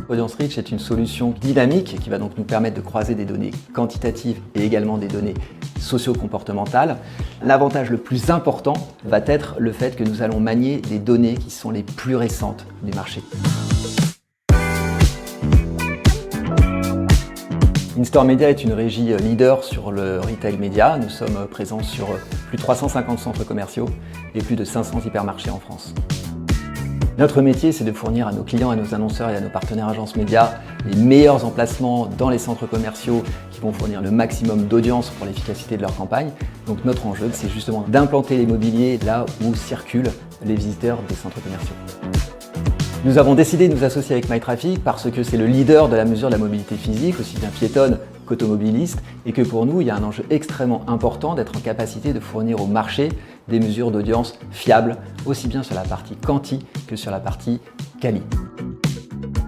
Audience Reach est une solution dynamique qui va donc nous permettre de croiser des données quantitatives et également des données socio-comportementales. L'avantage le plus important va être le fait que nous allons manier des données qui sont les plus récentes du marché. InStore Media est une régie leader sur le retail média. Nous sommes présents sur plus de 350 centres commerciaux et plus de 500 hypermarchés en France. Notre métier, c'est de fournir à nos clients, à nos annonceurs et à nos partenaires agences médias les meilleurs emplacements dans les centres commerciaux qui vont fournir le maximum d'audience pour l'efficacité de leur campagne. Donc notre enjeu, c'est justement d'implanter les mobiliers là où circulent les visiteurs des centres commerciaux. Nous avons décidé de nous associer avec MyTraffic parce que c'est le leader de la mesure de la mobilité physique, aussi bien piétonne qu'automobiliste, et que pour nous, il y a un enjeu extrêmement important d'être en capacité de fournir au marché des mesures d'audience fiables, aussi bien sur la partie quanti que sur la partie quali.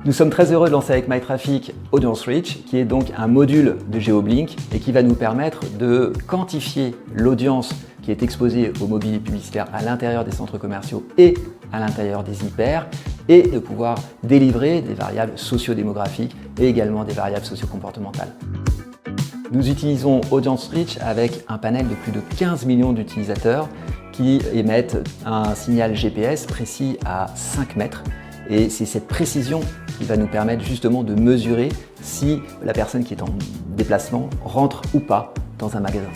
Nous sommes très heureux de lancer avec MyTraffic Audience Reach, qui est donc un module de GeoBlink et qui va nous permettre de quantifier l'audience qui est exposée au mobilier publicitaire à l'intérieur des centres commerciaux et à l'intérieur des hyper, et de pouvoir délivrer des variables socio-démographiques et également des variables socio-comportementales. Nous utilisons Audience Reach avec un panel de plus de 15 millions d'utilisateurs qui émettent un signal GPS précis à 5 mètres. Et c'est cette précision qui va nous permettre justement de mesurer si la personne qui est en déplacement rentre ou pas dans un magasin.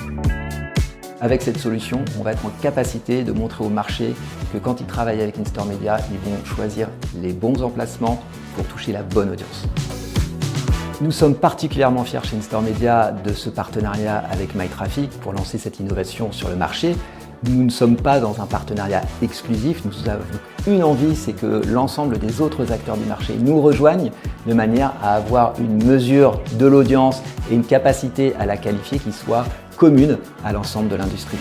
Avec cette solution, on va être en capacité de montrer au marché que quand ils travaillent avec InStore Media, ils vont choisir les bons emplacements pour toucher la bonne audience. Nous sommes particulièrement fiers chez InStore Media de ce partenariat avec MyTraffic pour lancer cette innovation sur le marché. Nous ne sommes pas dans un partenariat exclusif, nous avons une envie, c'est que l'ensemble des autres acteurs du marché nous rejoignent de manière à avoir une mesure de l'audience et une capacité à la qualifier qui soit commune à l'ensemble de l'industrie.